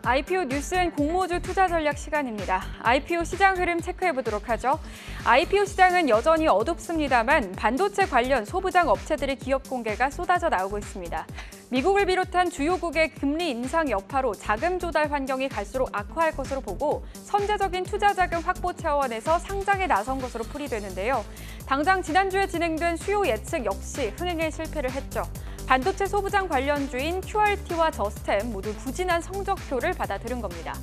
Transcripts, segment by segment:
IPO 뉴스엔 공모주 투자 전략 시간입니다. IPO 시장 흐름 체크해보도록 하죠. IPO 시장은 여전히 어둡습니다만 반도체 관련 소부장 업체들의 기업 공개가 쏟아져 나오고 있습니다. 미국을 비롯한 주요국의 금리 인상 여파로 자금 조달 환경이 갈수록 악화할 것으로 보고 선제적인 투자 자금 확보 차원에서 상장에 나선 것으로 풀이되는데요. 당장 지난주에 진행된 수요 예측 역시 흥행에 실패를 했죠. 반도체 소부장 관련주인 QRT와 저스템 모두 부진한 성적표를 받아들인 겁니다.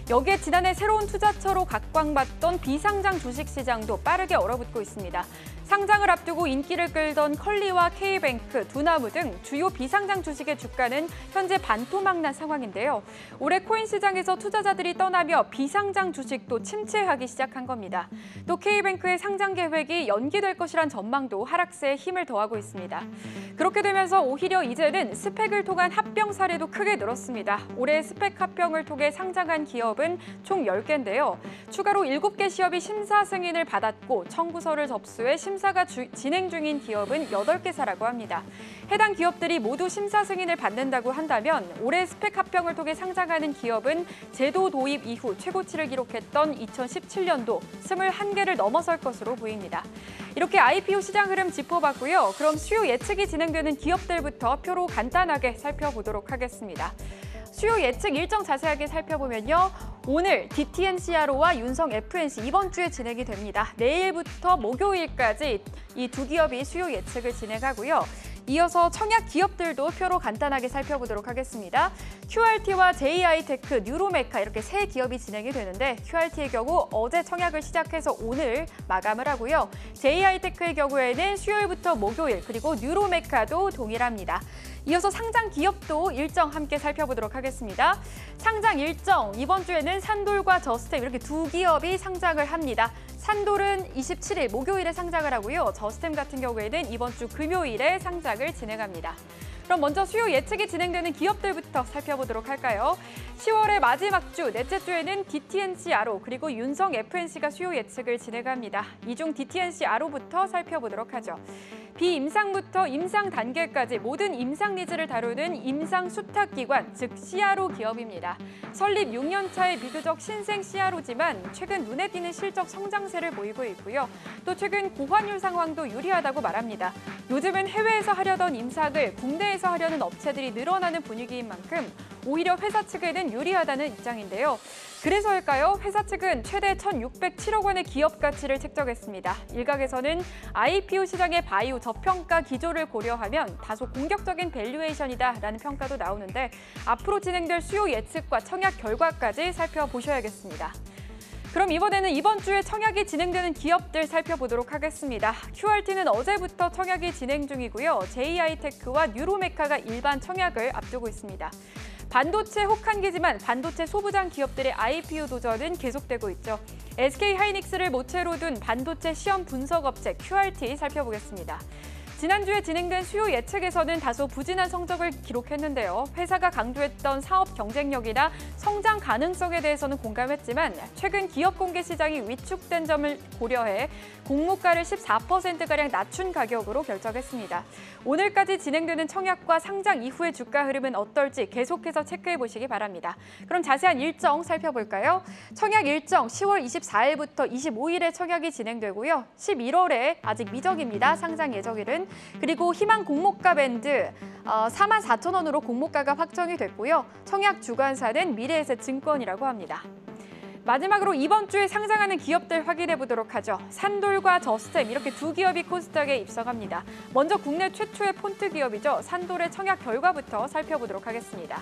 여기에 지난해 새로운 투자처로 각광받던 비상장 주식시장도 빠르게 얼어붙고 있습니다. 상장을 앞두고 인기를 끌던 컬리와 K뱅크, 두나무 등 주요 비상장 주식의 주가는 현재 반토막난 상황인데요. 올해 코인 시장에서 투자자들이 떠나며 비상장 주식도 침체하기 시작한 겁니다. 또 K뱅크의 상장 계획이 연기될 것이란 전망도 하락세에 힘을 더하고 있습니다. 그렇게 되면서 오히려 이제는 스펙을 통한 합병 사례도 크게 늘었습니다. 올해 스펙 합병을 통해 상장한 기업은 총 10개인데요. 추가로 7개 시업이 심사 승인을 받았고 청구서를 접수해 심사가 진행 중인 기업은 8개사라고 합니다. 해당 기업들이 모두 심사 승인을 받는다고 한다면 올해 스펙 합병을 통해 상장하는 기업은 제도 도입 이후 최고치를 기록했던 2017년도 21개를 넘어설 것으로 보입니다. 이렇게 IPO 시장 흐름 짚어봤고요. 그럼 수요 예측이 진행되는 기업들부터 표로 간단하게 살펴보도록 하겠습니다. 수요 예측 일정 자세하게 살펴보면요. 오늘 DTNCRO와 윤성 FNC 이번 주에 진행이 됩니다. 내일부터 목요일까지 이 두 기업이 수요 예측을 진행하고요. 이어서 청약 기업들도 표로 간단하게 살펴보도록 하겠습니다. QRT와 JI테크, 뉴로메카 이렇게 세 기업이 진행이 되는데 QRT의 경우 어제 청약을 시작해서 오늘 마감을 하고요. JI테크의 경우에는 수요일부터 목요일 그리고 뉴로메카도 동일합니다. 이어서 상장 기업도 일정 함께 살펴보도록 하겠습니다. 상장 일정, 이번 주에는 산돌과 저스템 이렇게 두 기업이 상장을 합니다. 산돌은 27일 목요일에 상장을 하고요. 저스템 같은 경우에는 이번 주 금요일에 상장을 진행합니다. 그럼 먼저 수요 예측이 진행되는 기업들부터 살펴보도록 할까요? 10월의 마지막 주, 넷째 주에는 DTNCRO 그리고 윤성 FNC가 수요 예측을 진행합니다. 이 중 DTNCRO부터 살펴보도록 하죠. 비임상부터 임상 단계까지 모든 임상 니즈를 다루는 임상 수탁기관, 즉 CRO 기업입니다. 설립 6년 차의 비교적 신생 CRO지만 최근 눈에 띄는 실적 성장세를 보이고 있고요. 또 최근 고환율 상황도 유리하다고 말합니다. 요즘은 해외에서 하려던 임상을 국내에서 하려는 업체들이 늘어나는 분위기인 만큼 오히려 회사 측에는 유리하다는 입장인데요. 그래서일까요? 회사 측은 최대 1,607억 원의 기업 가치를 책정했습니다. 일각에서는 IPO 시장의 바이오 저평가 기조를 고려하면 다소 공격적인 밸류에이션이다라는 평가도 나오는데 앞으로 진행될 수요 예측과 청약 결과까지 살펴보셔야겠습니다. 그럼 이번에는 이번 주에 청약이 진행되는 기업들 살펴보도록 하겠습니다. QRT는 어제부터 청약이 진행 중이고요. JI테크와 뉴로메카가 일반 청약을 앞두고 있습니다. 반도체 혹한기지만 반도체 소부장 기업들의 IPO 도전은 계속되고 있죠. SK하이닉스를 모체로 둔 반도체 시험 분석 업체 QRT 살펴보겠습니다. 지난주에 진행된 수요 예측에서는 다소 부진한 성적을 기록했는데요. 회사가 강조했던 사업 경쟁력이나 성장 가능성에 대해서는 공감했지만 최근 기업 공개 시장이 위축된 점을 고려해 공모가를 14%가량 낮춘 가격으로 결정했습니다. 오늘까지 진행되는 청약과 상장 이후의 주가 흐름은 어떨지 계속해서 체크해 보시기 바랍니다. 그럼 자세한 일정 살펴볼까요? 청약 일정 10월 24일부터 25일에 청약이 진행되고요. 11월에 아직 미정입니다. 상장 예정일은. 그리고 희망 공모가 밴드 44,000원으로 공모가가 확정이 됐고요. 청약 주관사는 미래에셋증권이라고 합니다. 마지막으로 이번 주에 상장하는 기업들 확인해 보도록 하죠. 산돌과 저스템 이렇게 두 기업이 코스닥에 입성합니다. 먼저 국내 최초의 폰트 기업이죠. 산돌의 청약 결과부터 살펴보도록 하겠습니다.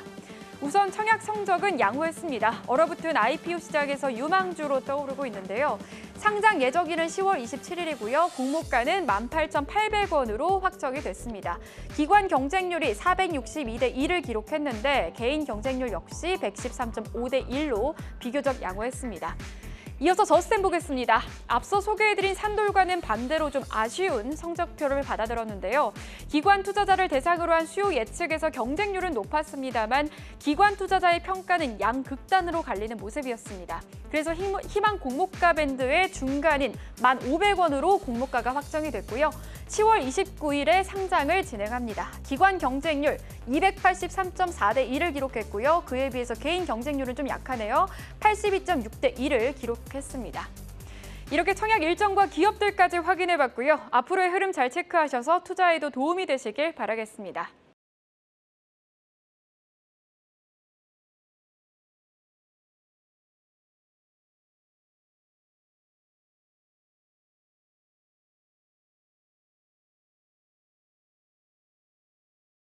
우선 청약 성적은 양호했습니다. 얼어붙은 IPO 시장에서 유망주로 떠오르고 있는데요. 상장 예정일은 10월 27일이고요. 공모가는 18,800원으로 확정이 됐습니다. 기관 경쟁률이 462대 1을 기록했는데 개인 경쟁률 역시 113.5대 1로 비교적 양호했습니다. 이어서 저스템 보겠습니다. 앞서 소개해드린 산돌과는 반대로 좀 아쉬운 성적표를 받아들었는데요. 기관 투자자를 대상으로 한 수요 예측에서 경쟁률은 높았습니다만 기관 투자자의 평가는 양극단으로 갈리는 모습이었습니다. 그래서 희망 공모가 밴드의 중간인 1,500원으로 공모가가 확정이 됐고요. 10월 29일에 상장을 진행합니다. 기관 경쟁률 283.4대 1을 기록했고요. 그에 비해서 개인 경쟁률은 좀 약하네요. 82.6대 1을 기록했습니다. 이렇게 청약 일정과 기업들까지 확인해봤고요. 앞으로의 흐름 잘 체크하셔서 투자에도 도움이 되시길 바라겠습니다.